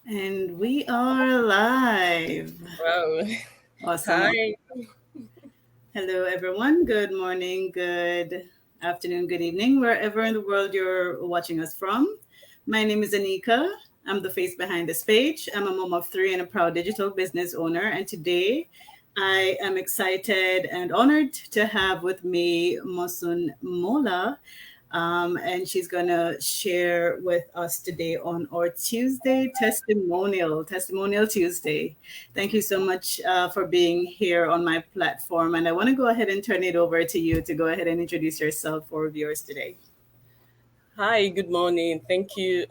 And we are live. Wow. Awesome. Hi. Hello, everyone. Good morning, good afternoon, good evening, wherever in the world you're watching us from. My name is Anika. I'm the face behind this page. I'm a mom of three and a proud digital business owner. And today I am excited and honored to have with me Mosun Mola. And she's going to share with us today on our Tuesday Testimonial Tuesday. Thank you so much for being here on my platform. And I want to go ahead and turn it over to you to go ahead and introduce yourself for viewers today. Hi, good morning. Thank you,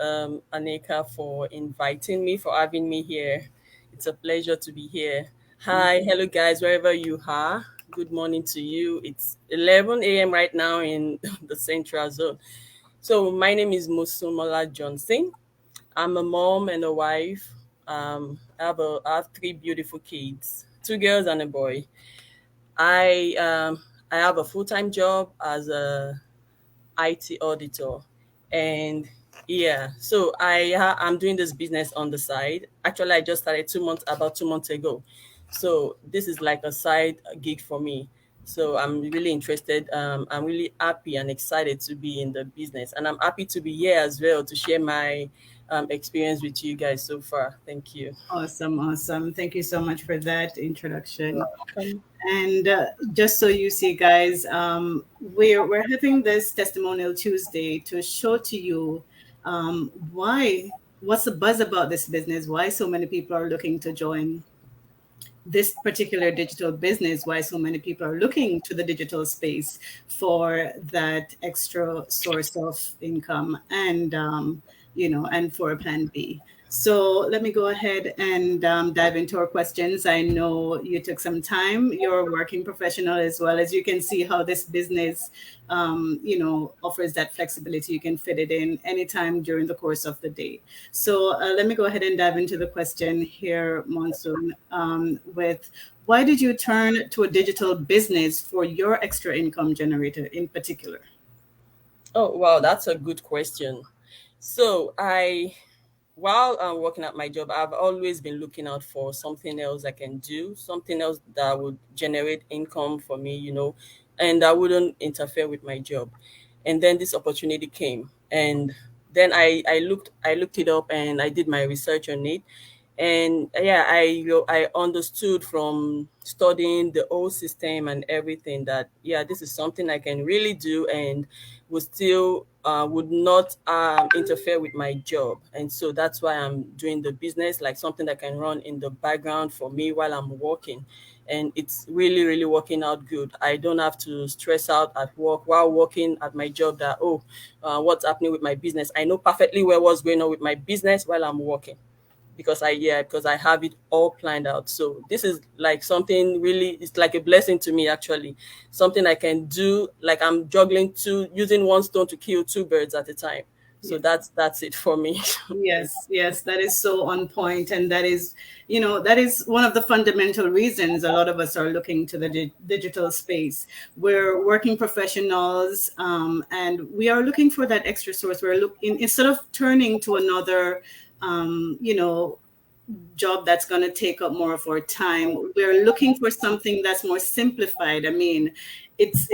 Anika, for inviting me, for having me here. It's a pleasure to be here. Hi, hello, guys, wherever you are. Good morning to you. It's 11 a.m. right now in the Central Zone. So, my name is Musumola Johnson. I'm a mom and a wife. I have three beautiful kids, two girls and a boy. I have a full time job as a IT auditor, and yeah, so I'm doing this business on the side. Actually, I just started about 2 months ago, so this is like a side gig for me. So I'm really interested. I'm really happy and excited to be in the business, and I'm happy to be here as well to share my experience with you guys so far. Thank you. Awesome, awesome. Thank you so much for that introduction. Welcome. And just so you see, guys, we're having this Testimonial Tuesday to show to you why, what's the buzz about this business, why so many people are looking to join this particular digital business, why so many people are looking to the digital space for that extra source of income and and for a plan B. So let me go ahead and dive into our questions. I know you took some time. You're a working professional as well. As you can see how this business, offers that flexibility. You can fit it in anytime during the course of the day. So let me go ahead and dive into the question here, Monsoon, with why did you turn to a digital business for your extra income generator in particular? Oh wow, that's a good question. So I while I'm working at my job, I've always been looking out for something else I can do, something else that would generate income for me, and that wouldn't interfere with my job. And then this opportunity came, and then I looked it up and I did my research on it. And yeah, I understood from studying the old system and everything that yeah, this is something I can really do and would not interfere with my job. And so that's why I'm doing the business, like something that can run in the background for me while I'm working. And it's really, really working out good. I don't have to stress out at work while working at my job that, what's happening with my business. I know perfectly well what's going on with my business while I'm working because I have it all planned out. So this is like something really, it's like a blessing to me actually. Something I can do, like I'm juggling two using one stone to kill two birds at a time. So that's it for me. Yes, yes, that is so on point, and that is, that is one of the fundamental reasons a lot of us are looking to the digital space. We're working professionals, and we are looking for that extra source. We're looking instead of turning to another, job that's going to take up more of our time. We're looking for something that's more simplified. I mean, it's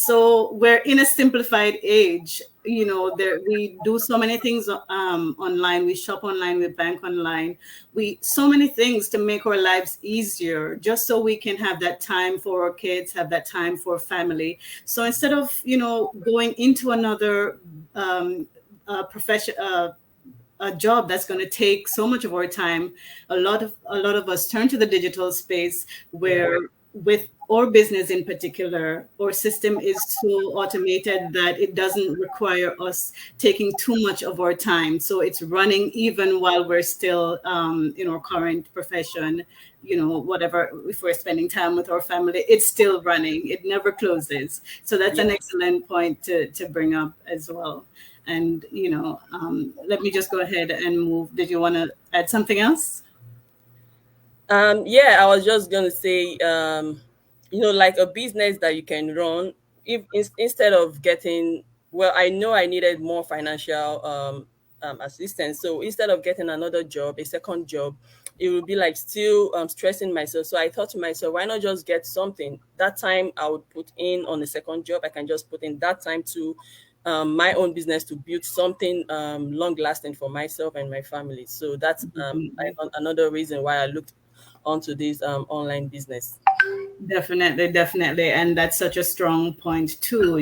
so we're in a simplified age. There we do so many things online. We shop online, we bank online, we so many things to make our lives easier, just so we can have that time for our kids, have that time for family. So instead of going into another profession, a job that's going to take so much of our time, a lot of us turn to the digital space where, with our business in particular, our system is so automated that it doesn't require us taking too much of our time. So it's running even while we're still in our current profession. Whatever, if we're spending time with our family, it's still running. It never closes. So that's Yeah. an excellent point to bring up as well. And let me just go ahead and move. Did you want to add something else? Yeah, I was just gonna say, like a business that you can run. If instead of getting, well, I know I needed more financial. assistant. So instead of getting another job, a second job, it would be like still stressing myself. So I thought to myself, why not just get something? That time I would put in on the second job, I can just put in that time to my own business to build something long lasting for myself and my family. So that's another reason why I looked onto this online business. Definitely, definitely. And that's such a strong point too,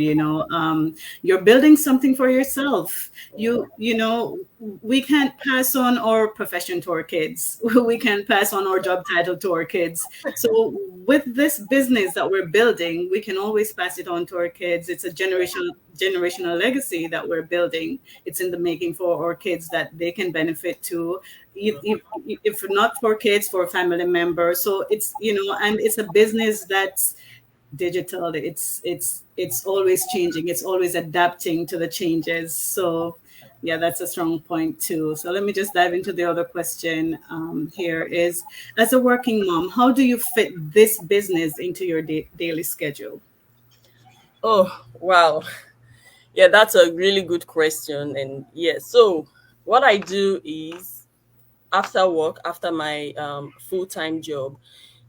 you're building something for yourself. We can't pass on our profession to our kids. We can't pass on our job title to our kids. So with this business that we're building, we can always pass it on to our kids. It's a generational legacy that we're building. It's in the making for our kids that they can benefit to, if not for kids, for family members. So and it's a business that's digital. It's always changing. It's always adapting to the changes. So yeah, that's a strong point too. So let me just dive into the other question. Here is, as a working mom, how do you fit this business into your daily schedule? Oh, wow. Yeah, that's a really good question. And yeah, so what I do is after work, after my full-time job,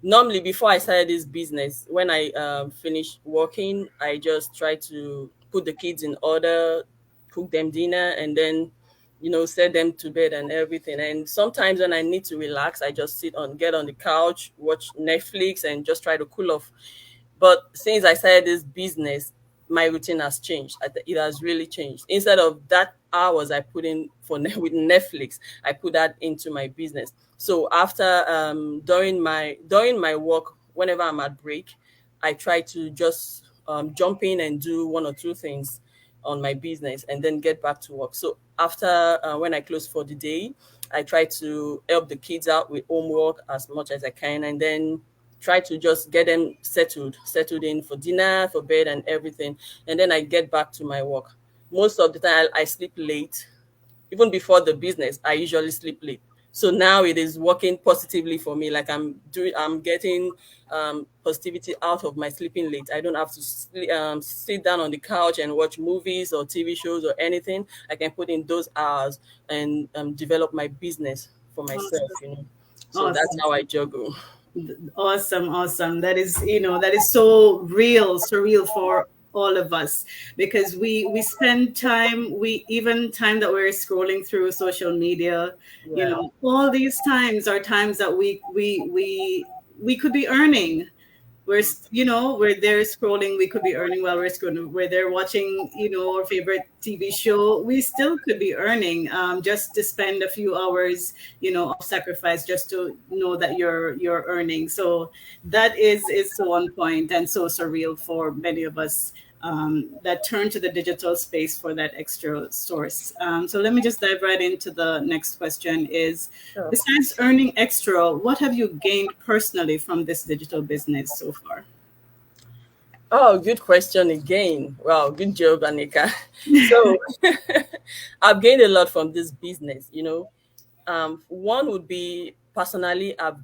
normally before I started this business, when I finish working, I just try to put the kids in order, cook them dinner, and then set them to bed and everything. And sometimes when I need to relax, I just get on the couch, watch Netflix, and just try to cool off. But since I started this business, my routine has changed. It has really changed. Instead of that hours I put in for with Netflix, I put that into my business. So after during my work, whenever I'm at break, I try to just jump in and do one or two things on my business and then get back to work. So after when I close for the day, I try to help the kids out with homework as much as I can, and then try to just get them settled in for dinner, for bed, and everything. And then I get back to my work. Most of the time, I sleep late. Even before the business, I usually sleep late. So now it is working positively for me. Like I'm getting positivity out of my sleeping late. I don't have to sit down on the couch and watch movies or TV shows or anything. I can put in those hours and develop my business for myself. Awesome. So that's Awesome. how I juggle. Awesome, awesome. That is so real, surreal for all of us, because we spend time, we even time that we're scrolling through social media, Yeah. all these times are times that we could be earning. We're there scrolling, we could be earning while we're scrolling. We're there watching, our favorite TV show, we still could be earning, just to spend a few hours, of sacrifice, just to know that you're earning. So that is so on point and so surreal for many of us, that turn to the digital space for that extra source. So let me just dive right into the next question is, Sure. besides earning extra, what have you gained personally from this digital business so far? Oh, good question again. Wow, good job, Anika. So I've gained a lot from this business, one would be personally, I've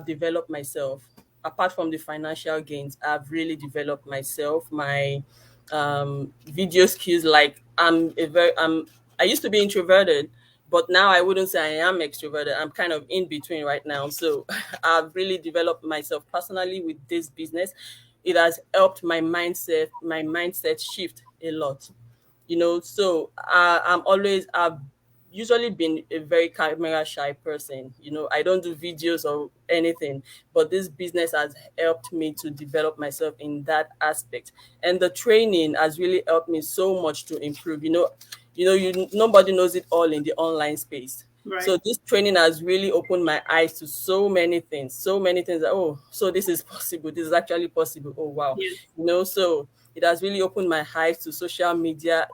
developed myself. Apart from the financial gains, I've really developed myself, my video skills. Like I used to be introverted, but now I wouldn't say I am extroverted. I'm kind of in between right now. So I've really developed myself personally with this business. It has helped my mindset shift a lot. So I've usually been a very camera shy person. I don't do videos or anything, but this business has helped me to develop myself in that aspect, and the training has really helped me so much to improve. Nobody knows it all in the online space. Right. So this training has really opened my eyes to so many things that, oh, so this is possible, this is actually possible, oh wow. Yes. So it has really opened my eyes to social media.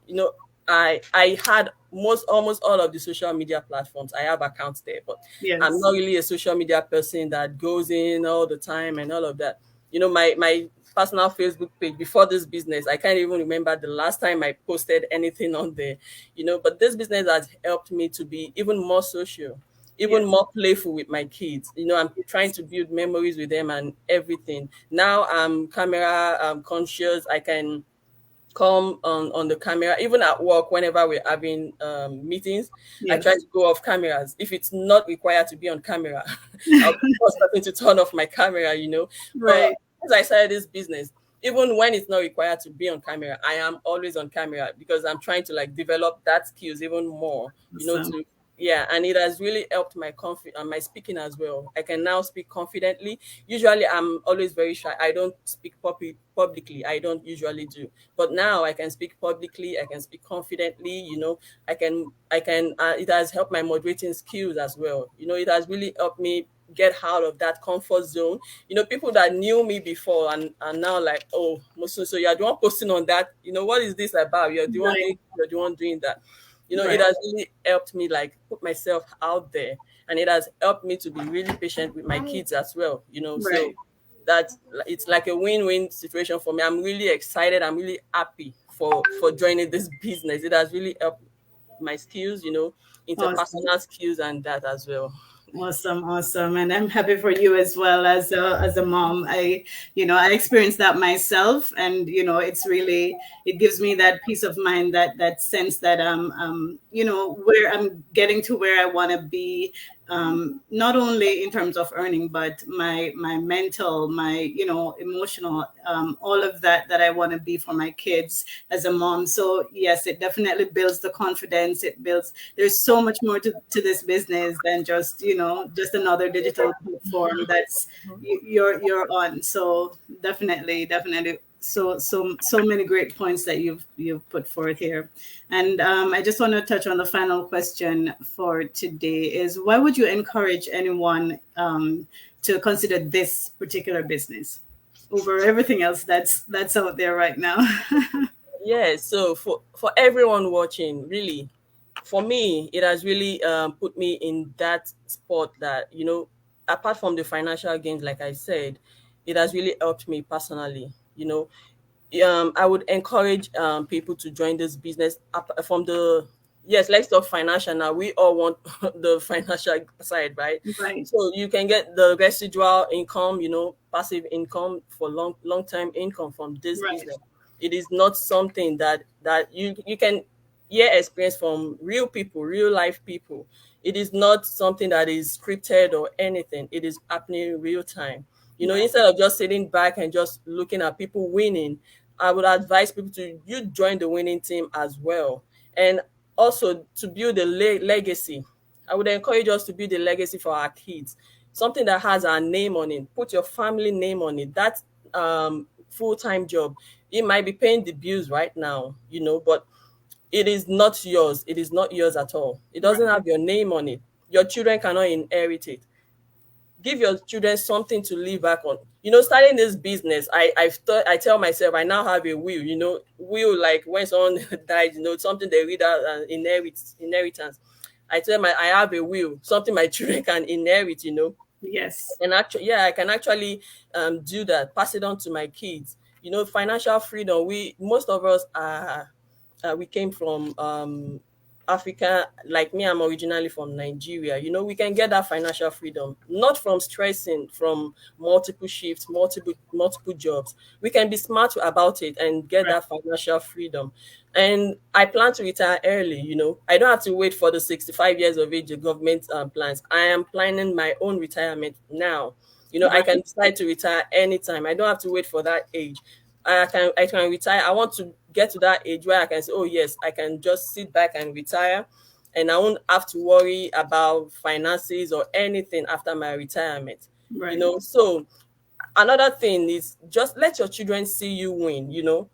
I had almost all of the social media platforms. I have accounts there, but I'm Yes. not really a social media person that goes in all the time and all of that. My personal Facebook page before this business, I can't even remember the last time I posted anything on there. But this business has helped me to be even more social, even Yes. more playful with my kids. I'm trying to build memories with them and everything. Now I'm camera conscious. come on the camera. Even at work, whenever we're having meetings, I try Yes. to go off cameras. If it's not required to be on camera, I'll be the first person to turn off my camera, you know. But Right. as I started this business, even when it's not required to be on camera, I am always on camera because I'm trying to like develop that skills even more, you know, Awesome. to yeah, and it has really helped my my speaking as well. I can now speak confidently. Usually I'm always very shy. I don't speak publicly. I don't usually do. But now I can speak publicly. I can speak confidently, you know. I can it has helped my moderating skills as well. You know, it has really helped me get out of that comfort zone. You know, people that knew me before and now like, oh, Mosu, so you're the one posting on that. You know, what is this about? Right. You're the one doing that. You know, it Right. has really helped me like put myself out there, and it has helped me to be really patient with my kids as well, you know. So Right. that it's like a win-win situation for me. I'm really excited. I'm really happy for joining this business. It has really helped my skills, you know, Awesome. interpersonal skills and that as well. Awesome, awesome, and I'm happy for you as well as a mom. I experienced that myself, and it's really it gives me that peace of mind, that sense that where I'm getting to where I want to be, not only in terms of earning, but my mental, my emotional, all of that I want to be for my kids as a mom. So yes, it definitely builds the confidence. It builds There's so much more to this business than just another digital platform that's you're on. So definitely, so many great points that you've put forth here. And I just want to touch on the final question for today is, why would you encourage anyone to consider this particular business over everything else that's out there right now? Yeah, so for everyone watching, really, for me, it has really put me in that spot that, you know, apart from the financial gains, like I said, it has really helped me personally. You know, I would encourage people to join this business from the yes. Let's talk financial now. We all want the financial side, right? Right. So you can get the residual income, you know, passive income for long term income from this Right. business. It is not something that you can experience from real people, real life people. It is not something that is scripted or anything. It is happening in real time. You know, Right. instead of just sitting back and just looking at people winning, I would advise people to you join the winning team as well. And also to build a legacy. I would encourage us to build a legacy for our kids, something that has our name on it. Put your family name on it. That full-time job, it might be paying the bills right now, you know, but it is not yours. It is not yours at all. It doesn't Right. have your name on it. Your children cannot inherit it. Give your children something to live back on. You know, starting this business, I've thought, I tell myself I now have a will. You know, will, like when someone dies, you know, something they read out and inheritance. I tell my I have a will, something my children can inherit. You know, Yes. and actually, yeah, I can actually do that, pass it on to my kids. You know, financial freedom. We most of us are we came from Africa. Like me, I'm originally from Nigeria. You know, we can get that financial freedom not from stressing from multiple shifts, multiple jobs. We can be smart about it and get Right. that financial freedom. And I plan to retire early. You know, I don't have to wait for the 65 years of age the government plans. I am planning my own retirement now. You know, I Right. can decide to retire anytime. I don't have to wait for that age. I can retire. I want to get to that age where I can say, oh yes, I can just sit back and retire, and I won't have to worry about finances or anything after my retirement. You Right. know, so another thing is just let your children see you win. You know,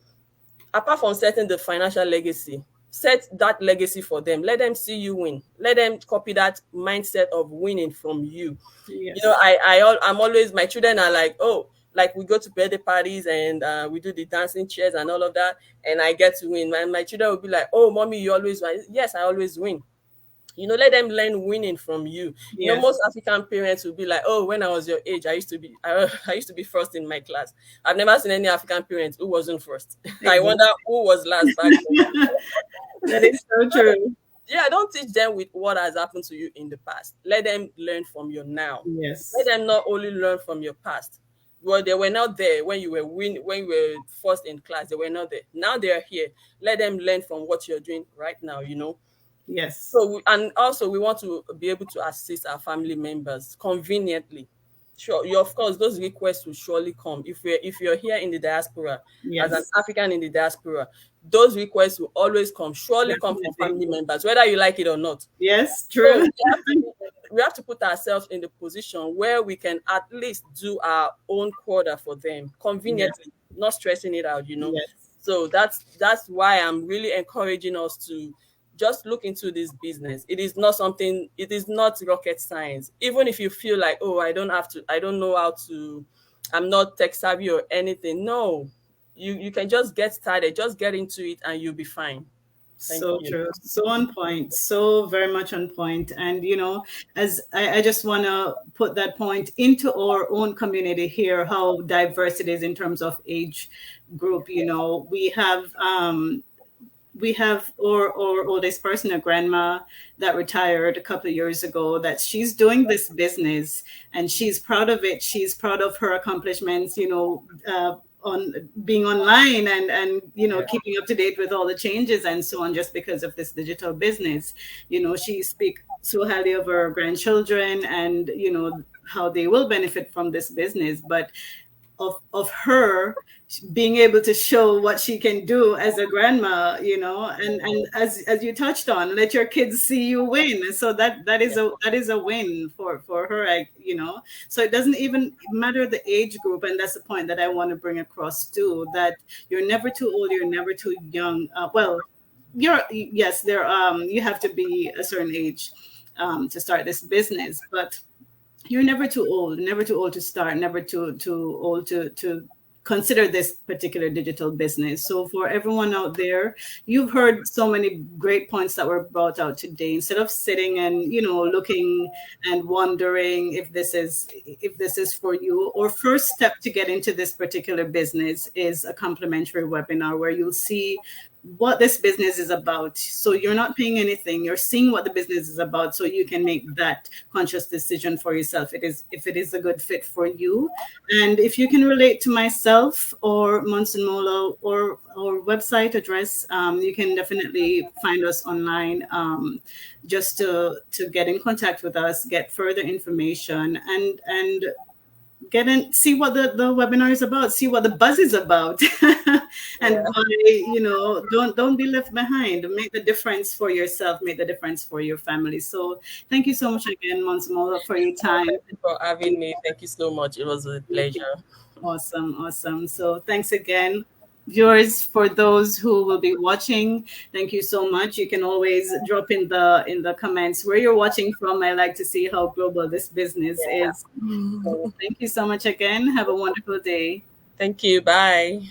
apart from setting the financial legacy, set that legacy for them. Let them see you win. Let them copy that mindset of winning from you. You know, Yes. I'm always, my children are like, oh, like we go to birthday parties and we do the dancing chairs and all of that, and I get to win. My children will be like, oh, mommy, you always win. Yes, I always win. You know, let them learn winning from you. You know, Yes. most African parents will be like, oh, when I was your age, I used to be first in my class. I've never seen any African parent who wasn't first. I wonder Exactly. who was last back then. That is so true. Yeah, don't teach them with what has happened to you in the past. Let them learn from your now. Let Yes. them not only learn from your past. Well, they were not there when you were when you were first in class. They were not there. Now they are here. Let them learn from what you're doing right now. Yes. So and also we want to be able to assist our family members conveniently. Sure, you, of course, those requests will surely come if you're here in the diaspora as an Yes. African in the diaspora. Those requests will always come, surely come from Definitely. family members, whether you like it or not. Yes. So True. we have to put ourselves in the position where we can at least do our own quota for them Yes. conveniently, not stressing it out. Yes. So that's why I'm really encouraging us to just look into this business. It is not rocket science. Even if you feel like, oh, I don't know how to, I'm not tech savvy or anything. No, you can just get started, just get into it and you'll be fine. Thank So you. true. So on point. So very much on point. And, as I just want to put that point into our own community here, how diverse it is in terms of age group. We have our oldest person, a grandma that retired a couple of years ago, that she's doing this business and she's proud of it. She's proud of her accomplishments, on being online and Yeah. keeping up to date with all the changes and so on, just because of this digital business. She speaks so highly of her grandchildren and how they will benefit from this business, but of her being able to show what she can do as a grandma, and as you touched on, let your kids see you win. So that is a win for her, so it doesn't even matter the age group. And that's the point that I want to bring across too, that you're never too old, you're never too young. Well, yes, you have to be a certain age to start this business, but you're never too old to start, never too old to consider this particular digital business. So for everyone out there, you've heard so many great points that were brought out today. Instead of sitting and looking and wondering if this is for you, or first step to get into this particular business is a complimentary webinar where you'll see what this business is about. So you're not paying anything. You're seeing what the business is about, so you can make that conscious decision for yourself. If it is a good fit for you, and if you can relate to myself or Monson Mola or our website address, you can definitely find us online, just to get in contact with us, get further information, and get in, see what the webinar is about, see what the buzz is about, and Yeah. why, don't be left behind. Make the difference for yourself, make the difference for your family. So thank you so much again, Monsumola, for your Oh, time. thank you for having me. Thank you so much. It was a pleasure. Awesome, awesome. So thanks again, viewers. For those who will be watching, thank you so much. You can always drop in the comments where you're watching from. I like to see how global this business Yeah. is. So thank you so much again. Have a wonderful day. Thank you. Bye.